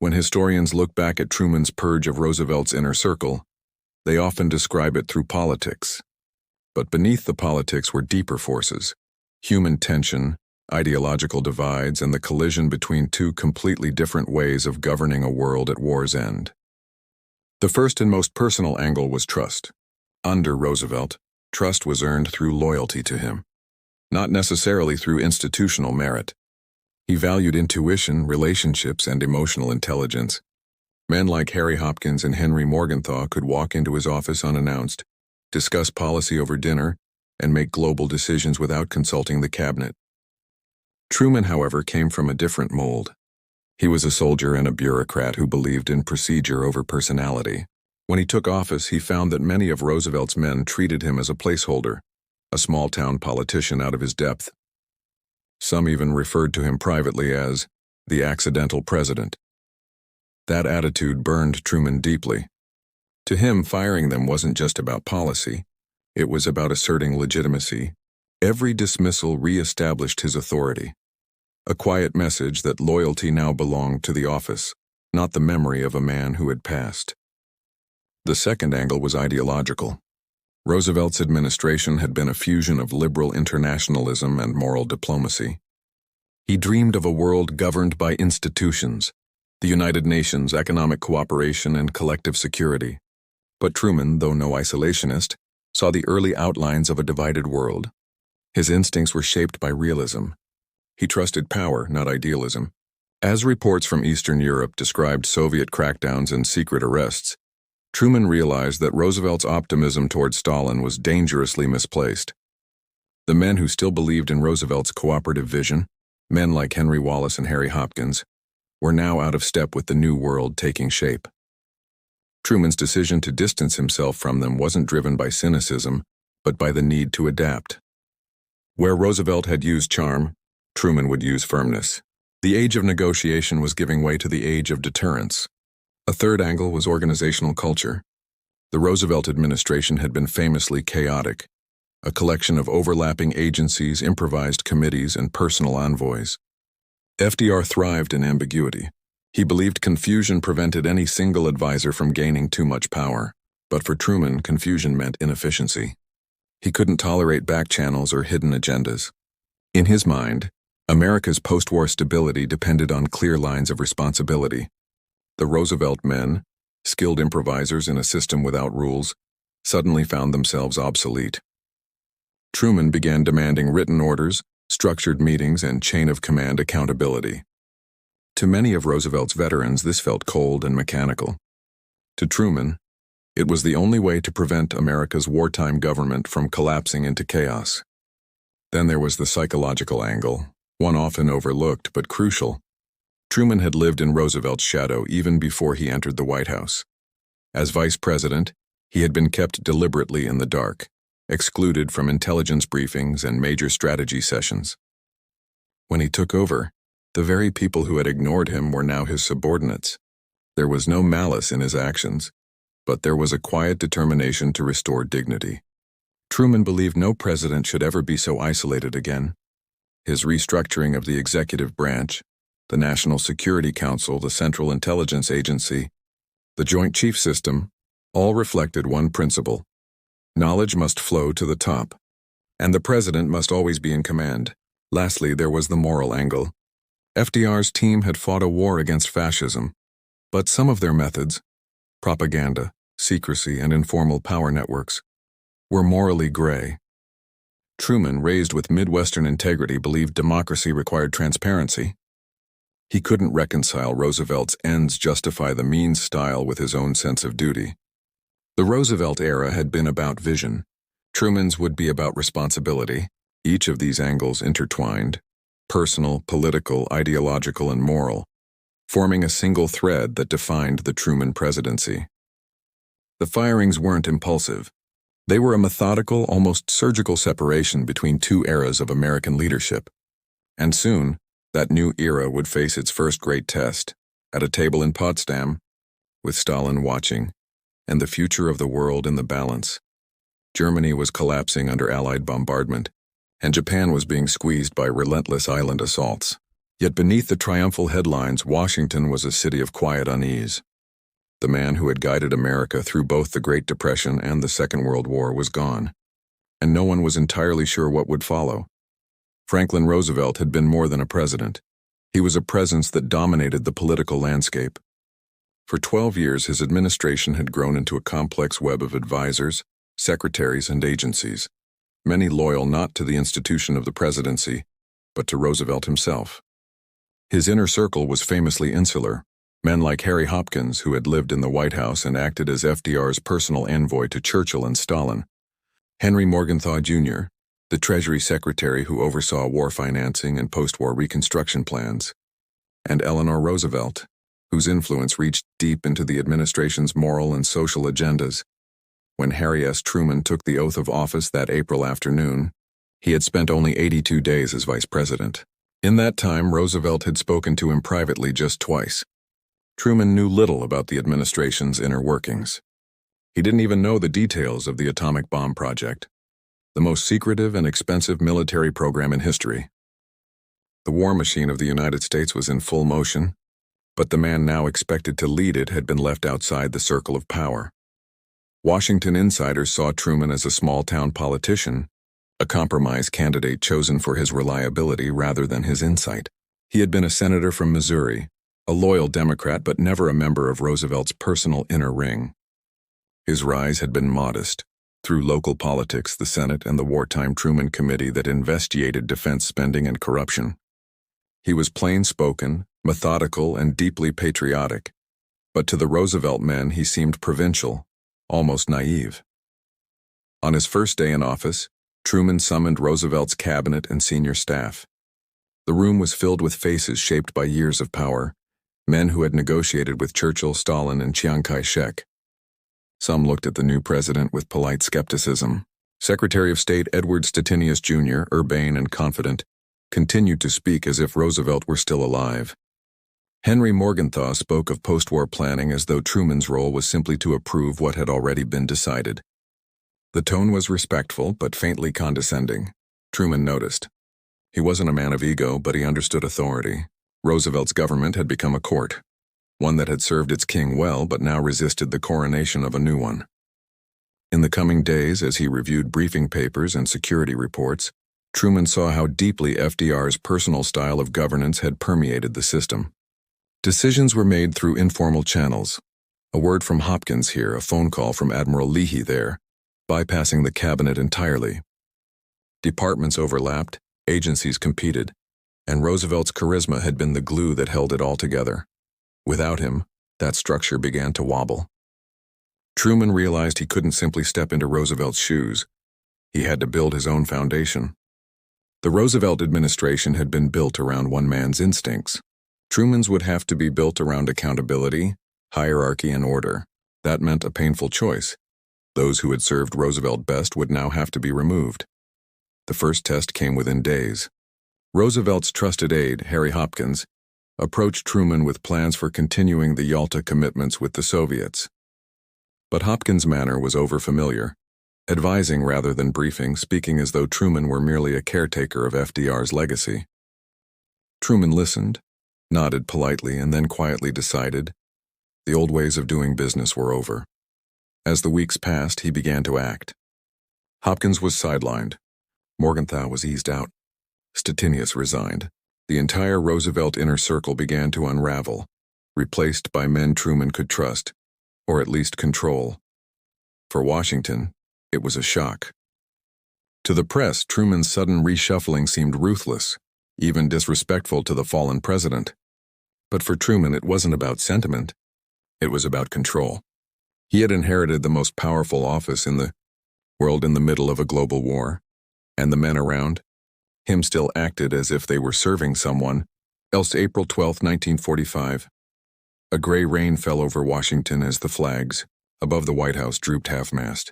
When historians look back at Truman's purge of Roosevelt's inner circle, they often describe it through politics. But beneath the politics were deeper forces: human tension, ideological divides, and the collision between two completely different ways of governing a world at war's end. The first and most personal angle was trust. Under Roosevelt, trust was earned through loyalty to him, not necessarily through institutional merit. He valued intuition, relationships, and emotional intelligence. Men like Harry Hopkins and Henry Morgenthau could walk into his office unannounced, discuss policy over dinner, and make global decisions without consulting the cabinet. Truman, however, came from a different mold. He was a soldier and a bureaucrat who believed in procedure over personality. When he took office, he found that many of Roosevelt's men treated him as a placeholder, a small-town politician out of his depth. Some even referred to him privately as the accidental president. That attitude burned Truman deeply. To him, firing them wasn't just about policy. It was about asserting legitimacy. Every dismissal re-established his authority. A quiet message that loyalty now belonged to the office, not the memory of a man who had passed. The second angle was ideological. Roosevelt's administration had been a fusion of liberal internationalism and moral diplomacy. He dreamed of a world governed by institutions, the United Nations, economic cooperation, and collective security. But Truman, though no isolationist, saw the early outlines of a divided world. His instincts were shaped by realism. He trusted power, not idealism. As reports from Eastern Europe described Soviet crackdowns and secret arrests, Truman realized that Roosevelt's optimism toward Stalin was dangerously misplaced. The men who still believed in Roosevelt's cooperative vision, men like Henry Wallace and Harry Hopkins, were now out of step with the new world taking shape. Truman's decision to distance himself from them wasn't driven by cynicism, but by the need to adapt. Where Roosevelt had used charm, Truman would use firmness. The age of negotiation was giving way to the age of deterrence. A third angle was organizational culture. The Roosevelt administration had been famously chaotic, a collection of overlapping agencies, improvised committees, and personal envoys. FDR thrived in ambiguity. He believed confusion prevented any single advisor from gaining too much power, but for Truman, confusion meant inefficiency. He couldn't tolerate back channels or hidden agendas. In his mind, America's post-war stability depended on clear lines of responsibility. The Roosevelt men, skilled improvisers in a system without rules, suddenly found themselves obsolete. Truman began demanding written orders, structured meetings, and chain-of-command accountability. To many of Roosevelt's veterans, this felt cold and mechanical. To Truman, it was the only way to prevent America's wartime government from collapsing into chaos. Then there was the psychological angle, one often overlooked but crucial. Truman had lived in Roosevelt's shadow even before he entered the White House. As vice president, he had been kept deliberately in the dark, excluded from intelligence briefings and major strategy sessions. When he took over, the very people who had ignored him were now his subordinates. There was no malice in his actions, but there was a quiet determination to restore dignity. Truman believed no president should ever be so isolated again. His restructuring of the executive branch, the National Security Council, the Central Intelligence Agency, the Joint Chief System, all reflected one principle: knowledge must flow to the top, and the president must always be in command. Lastly, there was the moral angle. FDR's team had fought a war against fascism, but some of their methods, propaganda, secrecy, and informal power networks, were morally gray. Truman, raised with Midwestern integrity, believed democracy required transparency. He couldn't reconcile Roosevelt's ends justify the means style with his own sense of duty. The Roosevelt era had been about vision. Truman's would be about responsibility, each of these angles intertwined, personal, political, ideological, and moral, forming a single thread that defined the Truman presidency. The firings weren't impulsive. They were a methodical, almost surgical separation between two eras of American leadership. And soon, that new era would face its first great test, at a table in Potsdam, with Stalin watching, and the future of the world in the balance. Germany was collapsing under Allied bombardment, and Japan was being squeezed by relentless island assaults. Yet beneath the triumphal headlines, Washington was a city of quiet unease. The man who had guided America through both the Great Depression and the Second World War was gone, and no one was entirely sure what would follow. Franklin Roosevelt had been more than a president. He was a presence that dominated the political landscape. For 12 years, his administration had grown into a complex web of advisors, secretaries, and agencies, many loyal not to the institution of the presidency, but to Roosevelt himself. His inner circle was famously insular. Men like Harry Hopkins, who had lived in the White House and acted as FDR's personal envoy to Churchill and Stalin, Henry Morgenthau Jr., the Treasury Secretary who oversaw war financing and post-war reconstruction plans, and Eleanor Roosevelt, whose influence reached deep into the administration's moral and social agendas. When Harry S. Truman took the oath of office that April afternoon, he had spent only 82 days as vice president. In that time, Roosevelt had spoken to him privately just twice. Truman knew little about the administration's inner workings. He didn't even know the details of the atomic bomb project, the most secretive and expensive military program in history. The war machine of the United States was in full motion, but the man now expected to lead it had been left outside the circle of power. Washington insiders saw Truman as a small-town politician, a compromise candidate chosen for his reliability rather than his insight. He had been a senator from Missouri, a loyal Democrat but never a member of Roosevelt's personal inner ring. His rise had been modest. Through local politics, the Senate, and the wartime Truman Committee that investigated defense spending and corruption. He was plain-spoken, methodical, and deeply patriotic, but to the Roosevelt men he seemed provincial, almost naive. On his first day in office, Truman summoned Roosevelt's cabinet and senior staff. The room was filled with faces shaped by years of power, men who had negotiated with Churchill, Stalin, and Chiang Kai-shek. Some looked at the new president with polite skepticism. Secretary of State Edward Stettinius Jr., urbane and confident, continued to speak as if Roosevelt were still alive. Henry Morgenthau spoke of post-war planning as though Truman's role was simply to approve what had already been decided. The tone was respectful but faintly condescending. Truman noticed. He wasn't a man of ego, but he understood authority. Roosevelt's government had become a court, one that had served its king well but now resisted the coronation of a new one. In the coming days, as he reviewed briefing papers and security reports, Truman saw how deeply FDR's personal style of governance had permeated the system. Decisions were made through informal channels. A word from Hopkins here, a phone call from Admiral Leahy there, bypassing the cabinet entirely. Departments overlapped, agencies competed, and Roosevelt's charisma had been the glue that held it all together. Without him, that structure began to wobble. Truman realized he couldn't simply step into Roosevelt's shoes. He had to build his own foundation. The Roosevelt administration had been built around one man's instincts. Truman's would have to be built around accountability, hierarchy, and order. That meant a painful choice. Those who had served Roosevelt best would now have to be removed. The first test came within days. Roosevelt's trusted aide, Harry Hopkins, approached Truman with plans for continuing the Yalta commitments with the Soviets. But Hopkins' manner was overfamiliar, advising rather than briefing, speaking as though Truman were merely a caretaker of FDR's legacy. Truman listened, nodded politely, and then quietly decided the old ways of doing business were over. As the weeks passed, he began to act. Hopkins was sidelined. Morgenthau was eased out. Stettinius resigned. The entire Roosevelt inner circle began to unravel, replaced by men Truman could trust, or at least control. For Washington, it was a shock. To the press, Truman's sudden reshuffling seemed ruthless, even disrespectful to the fallen president. But for Truman, it wasn't about sentiment. It was about control. He had inherited the most powerful office in the world in the middle of a global war, and the men around him still acted as if they were serving someone else. April 12, 1945. A gray rain fell over Washington as the flags above the White House drooped half-mast.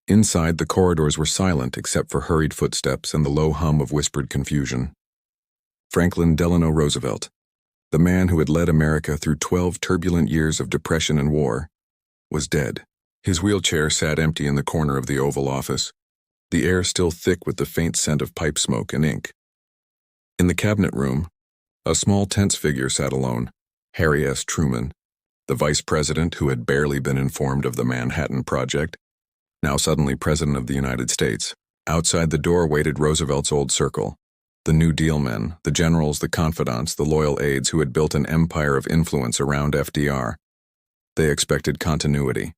Inside, the corridors were silent except for hurried footsteps and the low hum of whispered confusion. Franklin Delano Roosevelt, the man who had led America through 12 turbulent years of depression and war, was dead. His wheelchair sat empty in the corner of the Oval Office, the air still thick with the faint scent of pipe smoke and ink. In the cabinet room, A small tense figure sat alone, Harry S. Truman, the vice president who had barely been informed of the Manhattan Project, now suddenly president of the United States. Outside the door waited Roosevelt's old circle, the New Deal men, the generals, the confidants, the loyal aides who had built an empire of influence around FDR. They expected continuity.